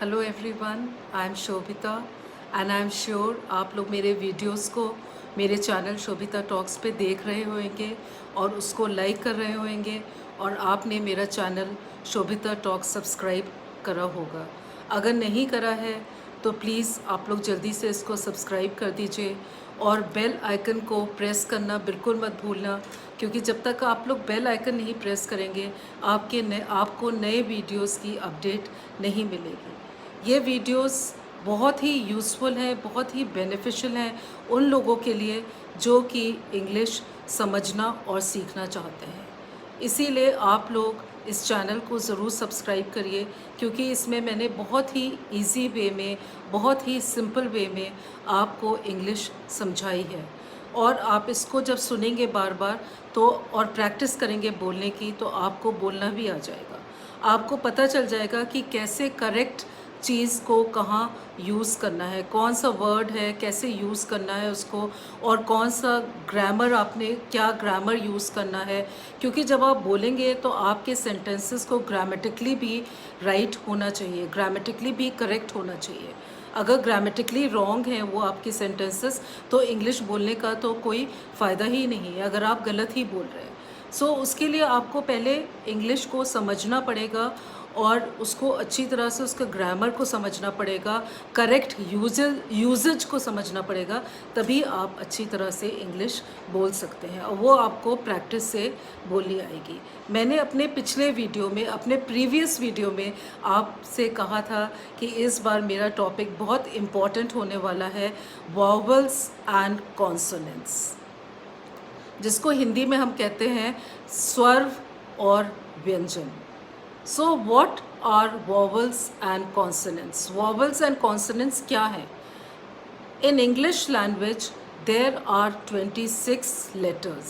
Hello everyone, I am Shobhita and I am sure आप लोग मेरे वीडियोस को मेरे चैनल शोभिता टॉक्स पे देख रहे होंगे और उसको लाइक कर रहे होंगे और आपने मेरा चैनल शोभिता टॉक्स सब्सक्राइब करा होगा। अगर नहीं करा है तो प्लीज़ आप लोग जल्दी से इसको सब्सक्राइब कर दीजिए और बेल आइकन को प्रेस करना बिल्कुल मत भूलना, क्योंकि जब तक आप लोग बेल आइकन नहीं प्रेस करेंगे आपको नए वीडियोस की अपडेट नहीं मिलेगी। ये वीडियोस बहुत ही यूज़फुल हैं, बहुत ही बेनिफिशियल हैं उन लोगों के लिए जो कि इंग्लिश समझना और सीखना चाहते हैं। इसीलिए आप लोग इस चैनल को ज़रूर सब्सक्राइब करिए, क्योंकि इसमें मैंने बहुत ही इजी वे में, बहुत ही सिंपल वे में आपको इंग्लिश समझाई है। और आप इसको जब सुनेंगे बार बार तो और प्रैक्टिस करेंगे बोलने की, तो आपको बोलना भी आ जाएगा। आपको पता चल जाएगा कि कैसे करेक्ट चीज़ को कहाँ यूज़ करना है, कौन सा वर्ड है, कैसे यूज़ करना है उसको, और कौन सा ग्रामर आपने क्या ग्रामर यूज़ करना है। क्योंकि जब आप बोलेंगे तो आपके सेंटेंसेस को ग्रामेटिकली भी राइट होना चाहिए, ग्रामेटिकली भी करेक्ट होना चाहिए। अगर ग्रामेटिकली रॉन्ग हैं वो आपके सेंटेंसेस, तो इंग्लिश बोलने का तो कोई फ़ायदा ही नहीं है अगर आप गलत ही बोल रहे हैं। सो उसके लिए आपको पहले इंग्लिश को समझना पड़ेगा और उसको अच्छी तरह से उसका ग्रामर को समझना पड़ेगा, करेक्ट यूजेज को समझना पड़ेगा, तभी आप अच्छी तरह से इंग्लिश बोल सकते हैं और वो आपको प्रैक्टिस से बोलनी आएगी। मैंने अपने पिछले वीडियो में, अपने प्रीवियस वीडियो में आपसे कहा था कि इस बार मेरा टॉपिक बहुत इम्पॉर्टेंट होने वाला है, वॉवल्स एंड कॉन्सोनेंट्स, जिसको हिंदी में हम कहते हैं स्वर और व्यंजन। So what are vowels and consonants? Vowels and consonants क्या है? In English language, there are 26 letters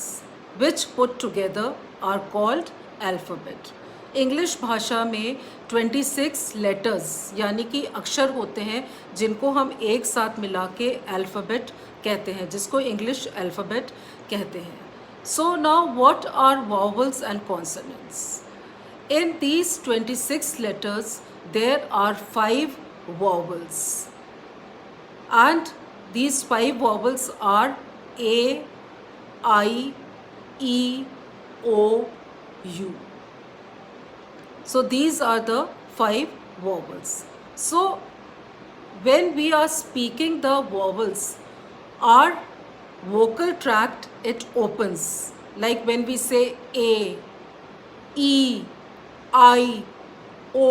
which put together are called alphabet. English भाषा में 26 लेटर्स यानी कि अक्षर होते हैं जिनको हम एक साथ मिला के अल्फ़ाबेट कहते हैं, जिसको इंग्लिश अल्फ़ाबेट कहते हैं। So now what are vowels and consonants? In these 26 letters, there are 5 vowels. And these 5 vowels are A, I, E, O, U. So these are the 5 vowels. So when we are speaking the vowels, our vocal tract, it opens. Like when we say A, E, I, O,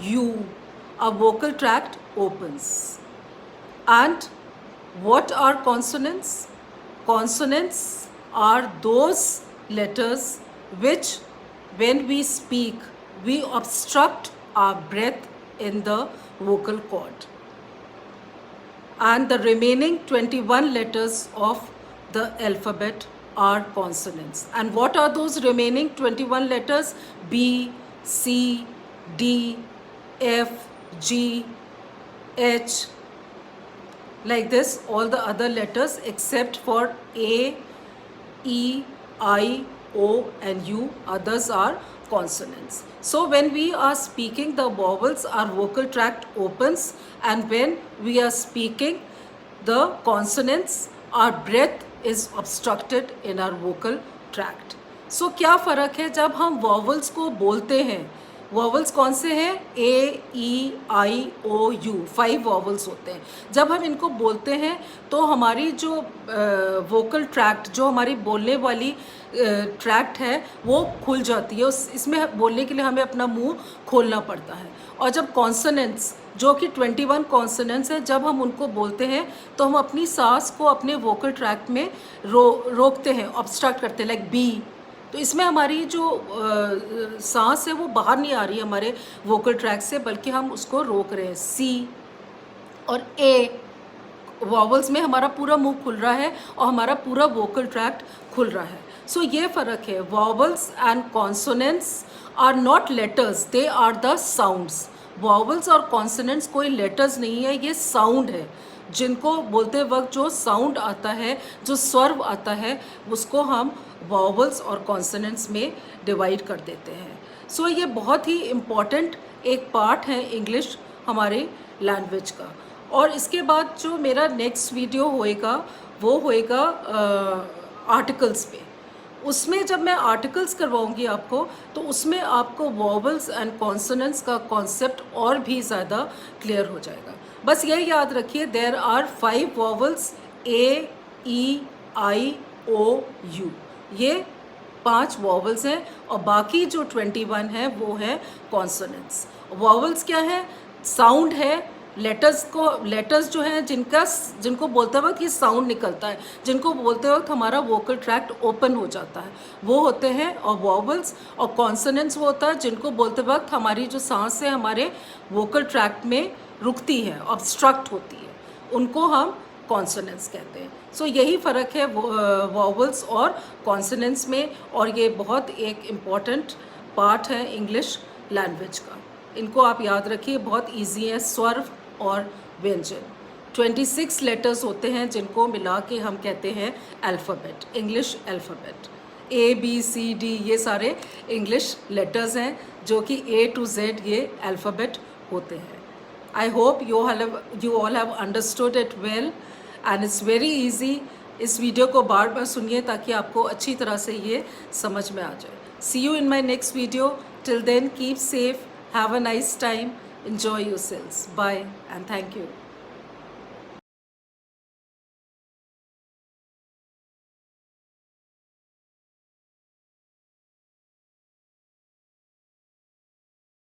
U, our vocal tract opens. And what are consonants? Consonants are those letters which, when we speak, we obstruct our breath in the vocal cord. And the remaining 21 letters of the alphabet are consonants. And what are those remaining 21 letters? B, C, D, F, G, H, like this, all the other letters except for A, E, I, O and U, others are consonants. So when we are speaking the vowels, our vocal tract opens, and when we are speaking the consonants, our breath is obstructed in our vocal tract. So क्या फ़र्क है जब हम vowels को बोलते हैं? Vowels कौन से हैं? ए, E, I, O, you, 5 vowels होते हैं। जब हम इनको बोलते हैं तो हमारी जो वोकल ट्रैक्ट, जो हमारी बोलने वाली ट्रैक्ट है, वो खुल जाती है। इसमें बोलने के लिए हमें अपना मुंह खोलना पड़ता है। और जब कॉन्सोनेंट्स, जो कि 21 कॉन्सोनेंट्स हैं, जब हम उनको बोलते हैं तो हम अपनी सांस को अपने वोकल ट्रैक्ट में रोकते हैं, ऑब्स्ट्रक्ट करते हैं, लाइक बी। तो इसमें हमारी जो सांस है वो बाहर नहीं आ रही है हमारे वोकल ट्रैक से, बल्कि हम उसको रोक रहे हैं। सी और ए वॉवल्स में हमारा पूरा मुंह खुल रहा है और हमारा पूरा वोकल ट्रैक्ट खुल रहा है। सो ये फ़र्क है। Vowels and consonants are not letters, they are the sounds. Vowels और कॉन्सोनेंट्स कोई लेटर्स नहीं है, ये साउंड है। जिनको बोलते वक्त जो साउंड आता है, जो स्वर आता है, उसको हम वॉवल्स और कॉन्सोनेंट्स में डिवाइड कर देते हैं। सो ये बहुत ही इम्पॉर्टेंट एक पार्ट है इंग्लिश हमारी लैंग्वेज का। और इसके बाद जो मेरा नेक्स्ट वीडियो होएगा वो होएगा आर्टिकल्स पे। उसमें जब मैं आर्टिकल्स करवाऊंगी आपको, तो उसमें आपको वॉवल्स एंड कॉन्सोनेंट्स का कॉन्सेप्ट और भी ज़्यादा क्लियर हो जाएगा। बस ये याद रखिए, there are 5 vowels, A, E, I, O, U, ये 5 वॉवल्स हैं, और बाकी जो 21 है वो है कॉन्सोनेंट्स। वॉवल्स क्या है? साउंड है, लेटर्स जो हैं जिनको बोलते वक्त ये साउंड निकलता है, जिनको बोलते वक्त हमारा वोकल ट्रैक्ट ओपन हो जाता है, वो होते हैं और वॉवल्स। और कॉन्सोनेंट्स वो होता है जिनको बोलते वक्त हमारी जो सांस है हमारे वोकल ट्रैक्ट में रुकती है, ऑब्स्ट्रक्ट होती है, उनको हम कॉन्सोनेंट्स कहते हैं। सो यही फ़र्क है वॉवल्स और कॉन्सोनेंट्स में, और ये बहुत एक इम्पॉर्टेंट पार्ट है इंग्लिश लैंग्वेज का। इनको आप याद रखिए, बहुत इजी है। स्वर और व्यंजन 26 लेटर्स होते हैं जिनको मिला के हम कहते हैं alphabet, English alphabet. A B C D ये सारे इंग्लिश लेटर्स हैं जो कि A to Z ये अल्फ़ाबेट होते हैं। I hope you all have understood it well and it's very easy। इस वीडियो को बार बार सुनिए ताकि आपको अच्छी तरह से ये समझ में आ जाए। See you in my next video. Till then, keep safe, have a nice time, enjoy yourselves. Bye and thank you.